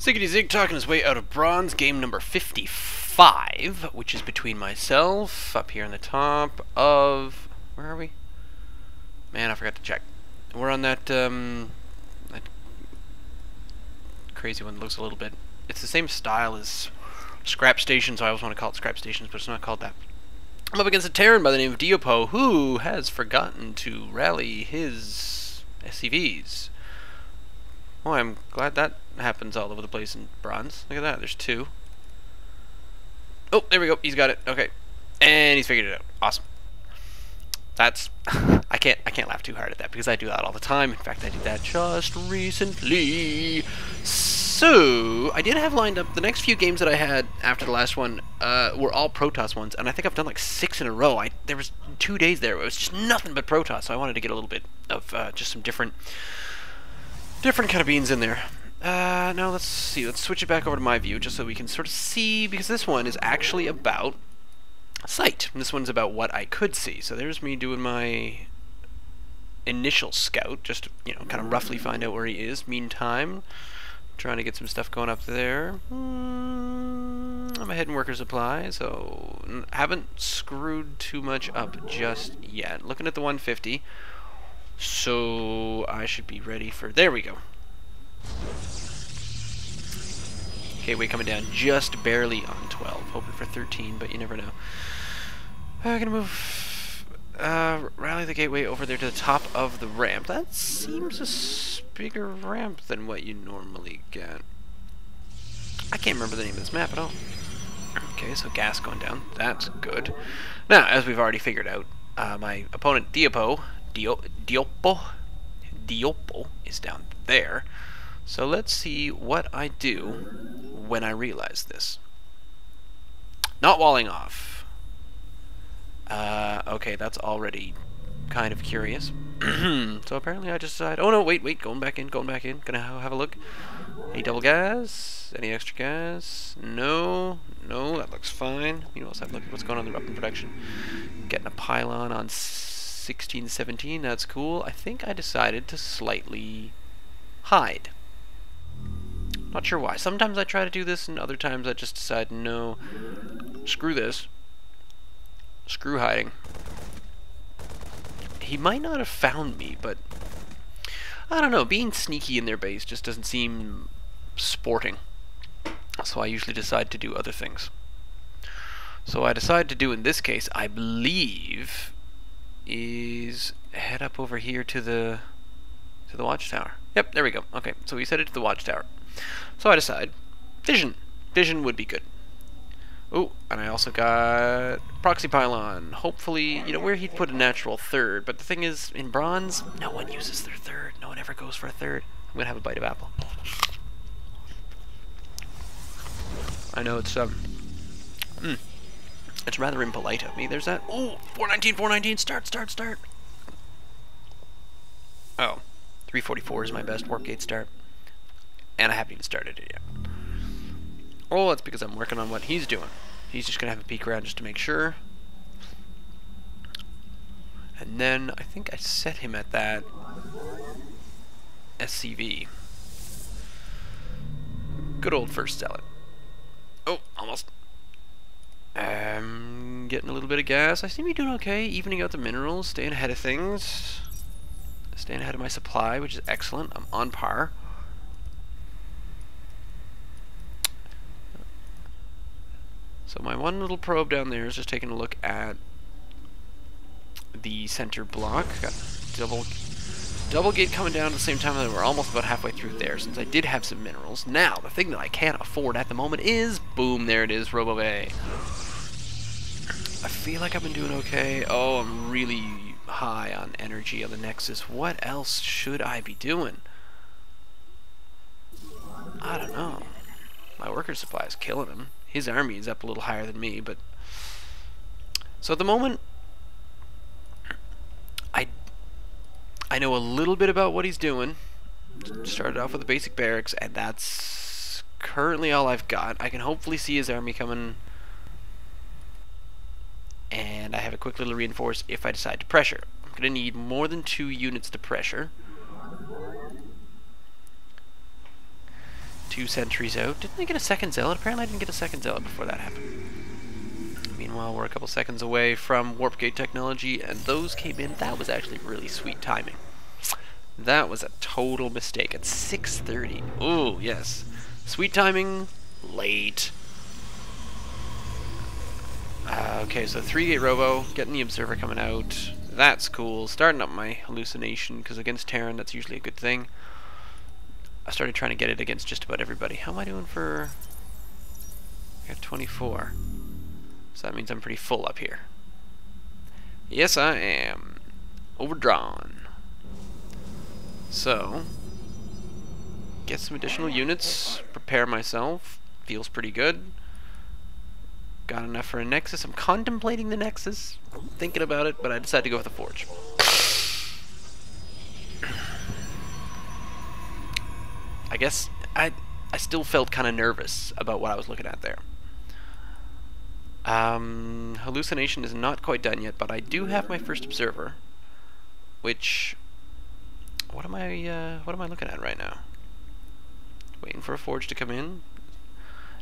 Ziggity Zig talking his way out of bronze, game number 55, which is between myself, up here on the top of... Where are we? Man, I forgot to check. We're on that, that crazy one that looks a little bit... It's the same style as Scrap Station, so I always want to call it Scrap Stations, but it's not called that. I'm up against a Terran by the name of Diopo, who has forgotten to rally his SCVs. Oh, I'm glad that happens all over the place in bronze. Look at that, there's two. Oh, there we go, he's got it. Okay. And he's figured it out. Awesome. That's I can't laugh too hard at that because I do that all the time. In fact, I did that just recently. So I did have lined up the next few games that I had after the last one were all Protoss ones, and I think I've done like 6 in a row. There was 2 days there where it was just nothing but Protoss, so I wanted to get a little bit of just some different kind of beans in there. Now let's see, let's switch it back over to my view just so we can sort of see, because this one is actually about sight. And this one's about what I could see. So there's me doing my initial scout, just to, you know, kind of roughly find out where he is. Meantime, trying to get some stuff going up there. I'm ahead in worker supply, so haven't screwed too much up just yet. Looking at the 150. So I should be ready for... There we go. Okay, weight coming down just barely on 12. Hoping for 13, but you never know. I'm gonna move... rally the gateway over there to the top of the ramp. That seems a bigger ramp than what you normally get. I can't remember the name of this map at all. Okay, so gas going down. That's good. Now, as we've already figured out, my opponent Diopo is down there. So let's see what I do when I realize this. Not walling off. Okay, that's already kind of curious. So apparently I just decided, oh no, wait, going back in. Gonna have a look. Any double gas? Any extra gas? No, that looks fine. You know, let's have a look at what's going on in the weapon production. Getting a pylon on 1617, that's cool. I think I decided to slightly hide. Not sure why. Sometimes I try to do this, and other times I just decide, no, screw this. Screw hiding. He might not have found me, but I don't know. Being sneaky in their base just doesn't seem sporting. So I usually decide to do other things. So I decided to do in this case, I believe, is head up over here to the watchtower. Yep, there we go. Okay, so we set it to the watchtower. So I decide vision would be good. Oh, and I also got proxy pylon. Hopefully, you know, where he'd put a natural third, but the thing is, in bronze, no one uses their third. No one ever goes for a third. I'm gonna have a bite of apple. I know it's it's rather impolite of me. There's that. Oh, 419, start. Oh, 344 is my best warp gate start. And I haven't even started it yet. Oh, that's because I'm working on what he's doing. He's just going to have a peek around just to make sure. And then I think I set him at that SCV. Good old first zealot. Oh, almost. Getting a little bit of gas. I seem to be doing okay, evening out the minerals, staying ahead of things. Staying ahead of my supply, which is excellent. I'm on par. So my one little probe down there is just taking a look at the center block. Got double gate coming down at the same time, and we're almost about halfway through there since I did have some minerals. Now, the thing that I can't afford at the moment is, boom, there it is, Robo Bay. I feel like I've been doing okay. Oh, I'm really high on energy on the Nexus. What else should I be doing? I don't know. My worker supply is killing him. His army is up a little higher than me, but... So at the moment, I know a little bit about what he's doing. Started off with the basic barracks, and that's currently all I've got. I can hopefully see his army coming, and I have a quick little reinforce if I decide to pressure. I'm going to need more than 2 units to pressure. 2 sentries out. Didn't I get a second zealot? Apparently I didn't get a second zealot before that happened. Meanwhile, we're a couple seconds away from warp gate technology, and those came in. That was actually really sweet timing. That was a total mistake at 6:30. Oh, yes. Sweet timing, late. Okay, so 3-gate robo, getting the observer coming out. That's cool. Starting up my hallucination, because against Terran, that's usually a good thing. I started trying to get it against just about everybody. How am I doing for... I got 24. So that means I'm pretty full up here. Yes, I am. Overdrawn. So, get some additional units, prepare myself. Feels pretty good. Got enough for a Nexus. I'm contemplating the Nexus, thinking about it, but I decided to go with the Forge. I guess I still felt kind of nervous about what I was looking at there. Hallucination is not quite done yet, but I do have my first observer, which... What am I looking at right now? Waiting for a Forge to come in.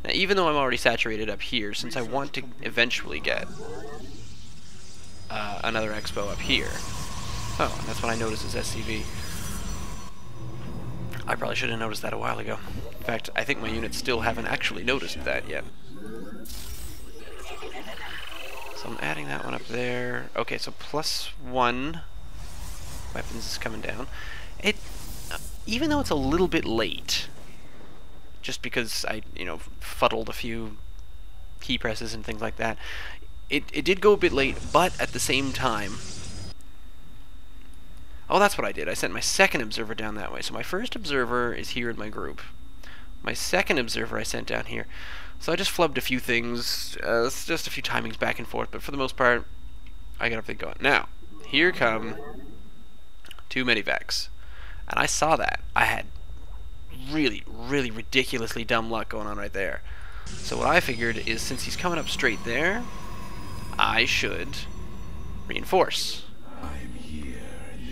Now, even though I'm already saturated up here, since I want to eventually get another Expo up here. Oh, and that's what I noticed is SCV. I probably should have noticed that a while ago. In fact, I think my units still haven't actually noticed that yet. So I'm adding that one up there. Okay, so +1 weapons is coming down. It, even though it's a little bit late, just because I, fuddled a few key presses and things like that, it did go a bit late, but at the same time... Oh, that's what I did. I sent my second observer down that way. So my first observer is here in my group. My second observer I sent down here. So I just flubbed a few things, just a few timings back and forth, but for the most part, I got everything going. Now, here come 2 medivacs. And I saw that. I had really, really ridiculously dumb luck going on right there. So what I figured is, since he's coming up straight there, I should reinforce.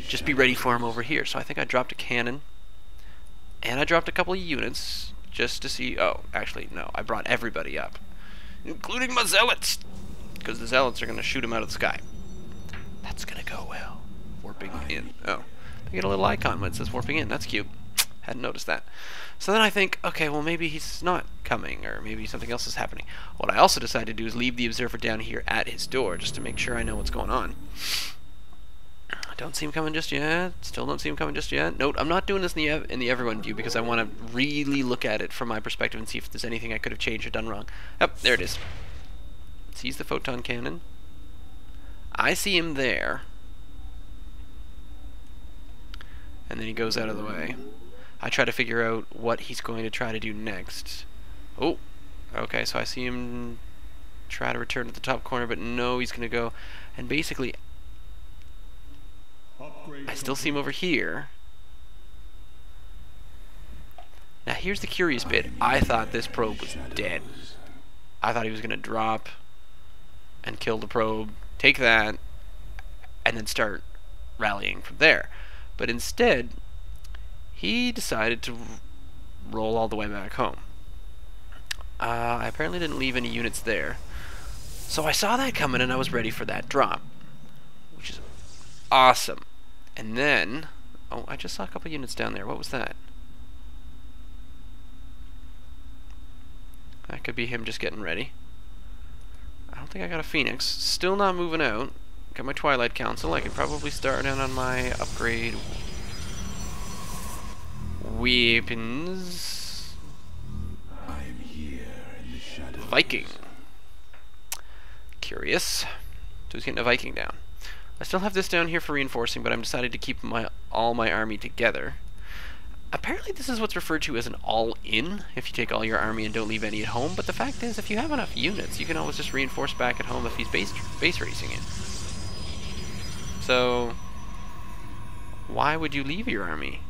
Just be ready for him over here. So I think I dropped a cannon, and I dropped a couple of units just to see. Oh, actually, no. I brought everybody up, including my zealots, because the zealots are going to shoot him out of the sky. That's going to go well. Warping in. Oh. I get a little icon when it says warping in. That's cute. Hadn't noticed that. So then I think, okay, well maybe he's not coming, or maybe something else is happening. What I also decided to do is leave the observer down here at his door, just to make sure I know what's going on. I don't see him coming just yet. Still don't see him coming just yet. Note, I'm not doing this in the everyone view, because I want to really look at it from my perspective and see if there's anything I could have changed or done wrong. Yep, there it is. Sees the photon cannon. I see him there. And then he goes out of the way. I try to figure out what he's going to try to do next. Oh, okay, so I see him try to return to the top corner, but no, he's going to go. And basically, I still see him over here. Now, here's the curious bit. I thought this probe was dead. I thought he was going to drop and kill the probe, take that, and then start rallying from there. But instead, he decided to roll all the way back home. I apparently didn't leave any units there. So I saw that coming and I was ready for that drop, which is awesome. And then, oh, I just saw a couple units down there. What was that? That could be him just getting ready. I don't think I got a Phoenix. Still not moving out. Got my Twilight Council. I could probably start in on my upgrade weapons. I'm here in the shadow. Viking. Curious. So he's getting a Viking down. I still have this down here for reinforcing, but I'm decided to keep all my army together. Apparently this is what's referred to as an all-in, if you take all your army and don't leave any at home, but the fact is, if you have enough units, you can always just reinforce back at home if he's base racing it. So, why would you leave your army?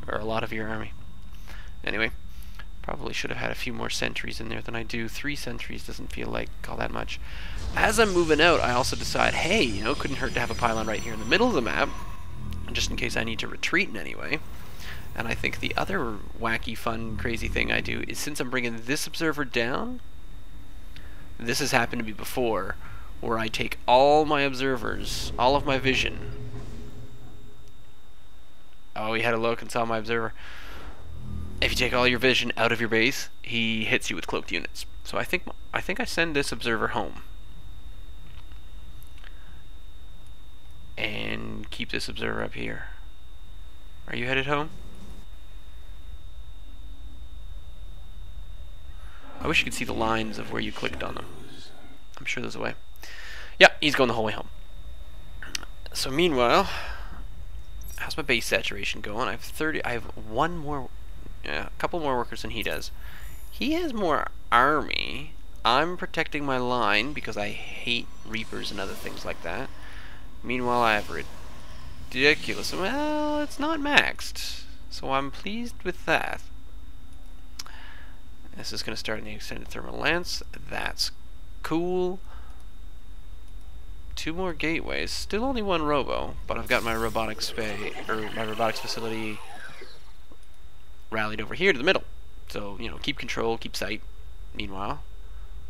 Or a lot of your army? Anyway, probably should have had a few more sentries in there than I do. 3 sentries doesn't feel like all that much. As I'm moving out, I also decide, hey, couldn't hurt to have a pylon right here in the middle of the map. just in case I need to retreat in any way. And I think the other wacky, fun, crazy thing I do is, since I'm bringing this observer down, this has happened to me before, where I take all my observers, all of my vision. Oh, he had a look and saw my observer. If you take all your vision out of your base, he hits you with cloaked units. So I think I send this observer home. And keep this observer up here. Are you headed home? I wish you could see the lines of where you clicked on them. I'm sure there's a way. Yeah, he's going the whole way home. So meanwhile, how's my base saturation going? I have 30. I have one more, a couple more workers than he does. He has more army. I'm protecting my line because I hate reapers and other things like that. Meanwhile, I have ridiculous. Well, it's not maxed, so I'm pleased with that. This is going to start in the extended thermal lance. That's cool. 2 more gateways. Still only 1 robo, but I've got my robotics facility rallied over here to the middle. So, you know, keep control, keep sight. Meanwhile,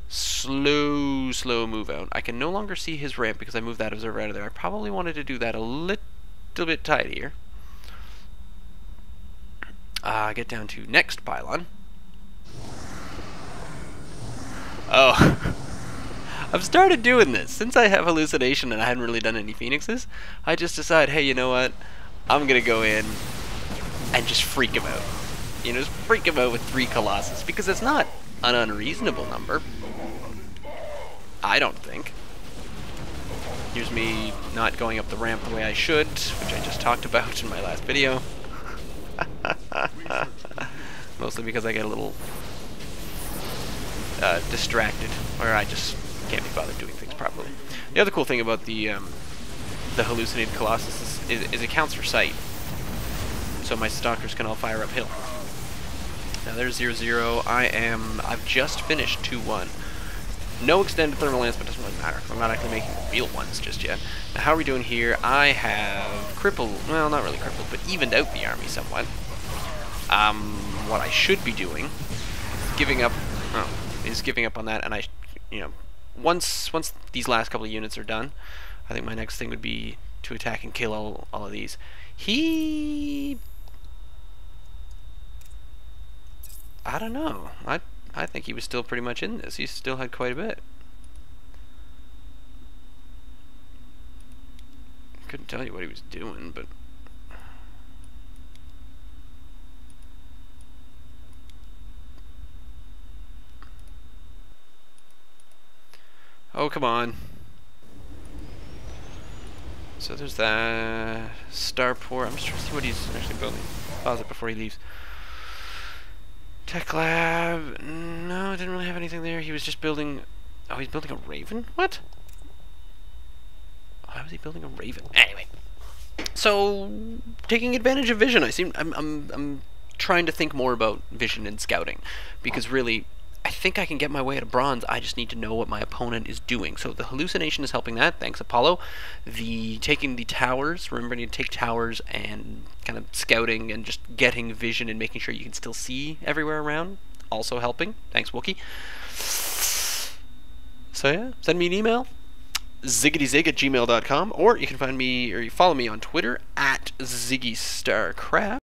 slow move out. I can no longer see his ramp because I moved that observer out of there. I probably wanted to do that a little bit tidier. Get down to next pylon. Oh, I've started doing this. Since I have hallucination and I hadn't really done any phoenixes, I just decide, hey, you know what? I'm gonna go in and just freak him out. You know, just freak him out with 3 Colossus, because it's not an unreasonable number. I don't think. Here's me not going up the ramp the way I should, which I just talked about in my last video. Mostly because I get a little distracted, or I just can't be bothered doing things properly. The other cool thing about the hallucinated Colossus is it counts for sight, so my stalkers can all fire uphill. Now there's 0-0. I've just finished 2-1. No extended thermal lance, but it doesn't really matter. I'm not actually making the real ones just yet. Now how are we doing here? I have crippled, well, not really crippled, but evened out the army somewhat. What I should be doing is giving up on that, and you know, once these last couple of units are done, I think my next thing would be to attack and kill all of these. I don't know. I think he was still pretty much in this. He still had quite a bit. Couldn't tell you what he was doing, but oh, come on. So there's that starport. I'm just trying to see what he's actually building. Pause it before he leaves. Tech lab. No, didn't really have anything there. He was just building. Oh, he's building a raven? What? Why was he building a raven? Anyway. So, taking advantage of vision. I'm trying to think more about vision and scouting, because really, I think I can get my way to bronze. I just need to know what my opponent is doing. So the hallucination is helping that. Thanks, Apollo. Taking the towers, remembering to take towers and kind of scouting and just getting vision and making sure you can still see everywhere around, also helping. Thanks, Wookie. So yeah, send me an email, ziggityzig@gmail.com, or you can find me, or you follow me on Twitter @ZiggyStarCraft.